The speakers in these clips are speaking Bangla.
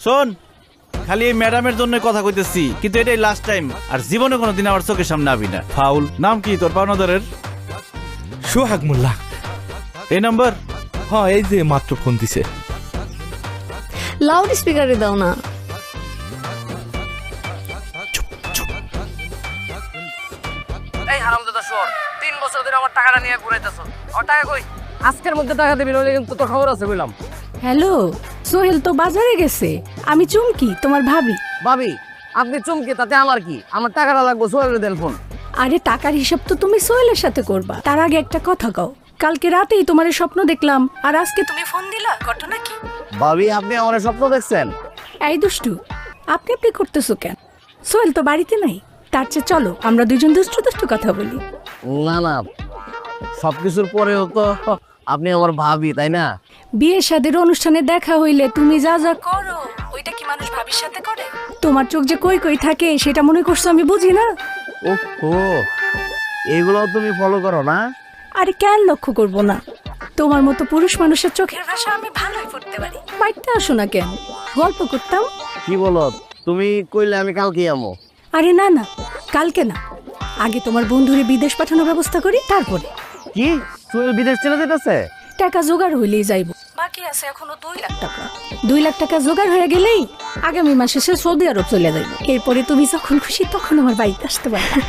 শোন, খালি এই ম্যাডামের জন্য কথা কইতেছি, কিন্তু এটাই লাস্ট টাইম। আর জীবনে কোনোদিন আমার চোখের সামনে আবি না। ফাউল। নাম কি তোর পাওনাদারের? সোহাগ মোল্লা। এই নাম্বার? হ্যাঁ, এই যে মাত্র ফোন দিছে। লাউড স্পিকারে দাও না। এই হারামজাদা শোর, 3 বছর ধরে আমার টাকাটা নিয়ে ঘুরাইতেছ। আমার টাকা কই? আজকের মধ্যে টাকা দিবি, নইলে কিন্তু তোর খবর আছে বললাম। হ্যালো, সোহেল তো বাজারে গেছে। আমি চুমকি, তোমার ভাবি। ভাবি, আপনি চমকে তাতে আমার কি? আমার টাকাটা লাগবে, সোহেলের দেন ফোন। আরে টাকার হিসাব তো তুমি সোহেলের সাথে করবা। তার আগে একটা কথা কও, কালকে রাতেই তোমার স্বপ্ন দেখলাম, আর আজকে তুমি ফোন দিলা, ঘটনা কি? ভাবি, আপনি আমার স্বপ্ন দেখছেন? এই দুষ্টু, আপনি আপনি করতেছো কেন? সোহেল তো বাড়িতে নাই। তার চেয়ে চলো আমরা দুজন দুষ্টু দুষ্টু কথা বলি। না না, সবকিছুর পরেও তো আপনি আমার ভাবি, তাই না? বিয়ে শাদীর অনুষ্ঠানে দেখা হইলে তুমি যা যা করো, ওইটা কি মানুষ ভাবির সাথে করে? তোমার চোখ যে কই কই থাকে সেটা মনে করছো আমি বুঝি না? ও, এগুলো তুমি ফলো করো না? আরে কেন লক্ষ্য করব না? তোমার মতো পুরুষ মানুষের চোখের ভাষা আমি ভালোই পড়তে পারি। বাড়িতে আসো না কেন, গল্প করতাম। কি বলো তুমি? কইলে আমি কালকে আমো। আরে না না, কালকে না, আগে তোমার বন্ধুরে বিদেশ পাঠানোর ব্যবস্থা করি, তারপরে। কি সোহেল বিদেশ চলে যেতেছে? টাকা জোগাড় হইলেই যাইব। বাকি আছে এখনো 2 লাখ টাকা। 2 লাখ টাকা জোগাড় হয়ে গেলেই আগামী মাসে সে সৌদি আরব চলে যাইব। এরপরে তুমি যখন খুশি তখন আমার বাড়িতে আসতে পারবে।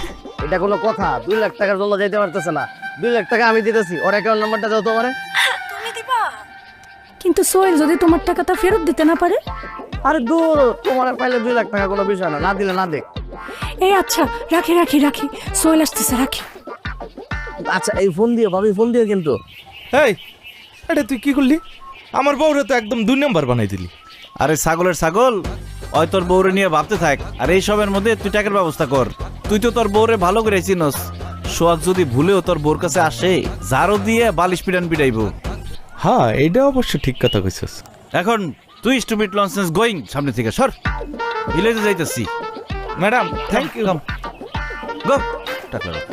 এটা কোনো কথা? 2 লাখ টাকার জন্য যাইতে পারতেছে না। 2 লাখ টাকা আমি দিতেছি, ওর অ্যাকাউন্ট নাম্বারটা দাও তো আমারে। তুমি দিবা? কিন্তু সোহেল যদি তোমার টাকাটা ফেরত দিতে না পারে? আরে দূর, তোমার পাইলে 2 লাখ টাকা কোনো বিষয় না, না দিলে না দেখ। এই আচ্ছা, রাখি রাখি রাখি, সোহেল আসতেছে, রাখি। আচ্ছা, এই ফোন দিও ভাবি, ফোন দিও কিন্তু। এই, এটা তুই কি করলি? আমার বউরে তো একদম 2 নাম্বার বানাই দিলি। আরে ছাগলের ছাগল, ওই তোর বউরে নিয়ে ভাবতে থাক, আর এই সবের মধ্যে তুই টাকার ব্যবস্থা কর। তুই তো তোর বউরে ভালো করে চিনস। সোহাগ যদি ভুলেও তোর বউর কাছে আসে, ঝাড়ু দিয়ে বালিশ পিটান পিটাইব। হ্যাঁ, এটা অবশ্য ঠিক কথা কইছস। এখন তুই স্টুপিড লনসেন্স গোয়িং, সামনে থেকে সর। ভিলেজে যাইতেছি। Madam, thank you. গো টাকা রাখ।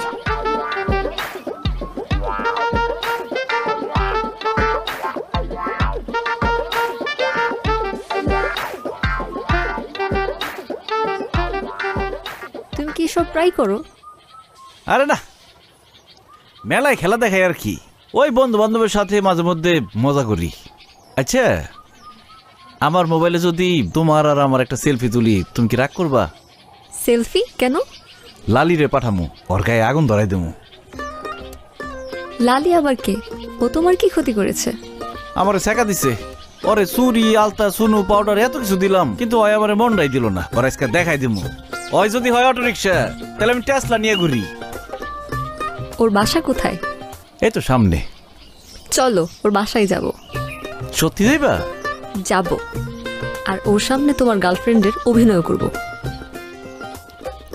তুমি কি সব ট্রাই করো? আরে না, মেলায় খেলা দেখাই আর কি। ওই বন্ধু বান্ধবের সাথে মাঝে মধ্যে মজা করি। আচ্ছা, আমার মোবাইলে যদি তোমার আর আমার একটা সেলফি তুলি, তুমি কি রাগ করবা? সেলফি কেন? লালিরে পাঠামু, ওর গায়ে আগুন ধরাই দেবো। লালি আবার কে? ও তোমার কি ক্ষতি করেছে? আমারে শেখা দিছে। ওরে চুরি, আলতা, সুনু, পাউডার এত কিছু দিলাম, কিন্তু ওই আমার মনটাই দিল না। ওর আজকে দেখাই দিমু। ওই যদি হয় অটো রিক্সা, তাহলে আমি টেসলা নিয়ে ঘুরি। ওর বাসা কোথায়? এই তো সামনে। চলো ওর বাসায় যাব। সত্যি যাইবা? যাব, আর ওর সামনে তোমার গার্লফ্রেন্ডের অভিনয় করব,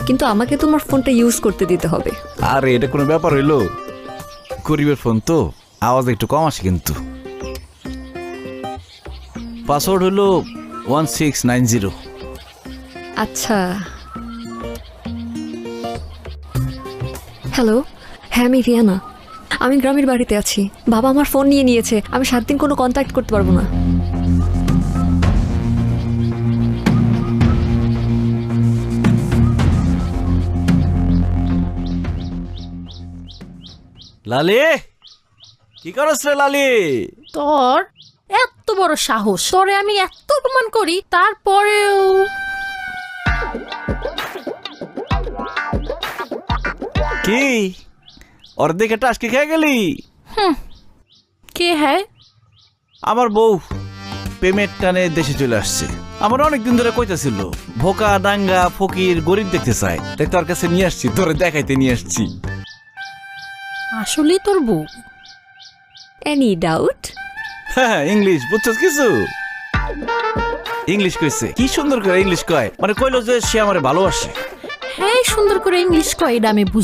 কিন্তু আমাকে তোমার ফোনটা ইউজ করতে দিতে হবে। আরে এটা কোনো ব্যাপার হইলো? গরিবের ফোন তো, আওয়াজ একটু কম আসে। কিন্তু পাসওয়ার্ড হলো 1690। আচ্ছা, হ্যালো। হ্যাঁ, আমি রিয়ানা। আমি গ্রামের বাড়িতে আছি। বাবা আমার ফোন নিয়ে নিয়েছে। আমি 7 দিন কোনো কন্ট্যাক্ট করতে পারবো না। লালি, কি করছ রে লালি? তোর এত বড় সাহস, তোরে আমি এত অপমান করি, তারপরেও কি অর্ধেক একটা আজকে খেয়ে গেলি? কে হ্যাঁ? আমার বউ পেমেন্ট টানে দেশে চলে আসছে। আমার অনেকদিন ধরে কইতাছিল ভোকা ডাঙ্গা ফকির গরিব দেখতে চায়, তাই তোর কাছে নিয়ে আসছি, তোরে দেখাইতে নিয়ে আসছি। আসলেই তোর বউ? Any doubt? হ্যাঁ, ইংলিশ বুঝছস কিছু? ইংলিশ কইছে, কি সুন্দর করে ইংলিশ কয়। মানে কইলো যে সে আমারে ভালোবাসে। হ্যাঁ, সুন্দর করে ইংলিশ কয়, এটা আমি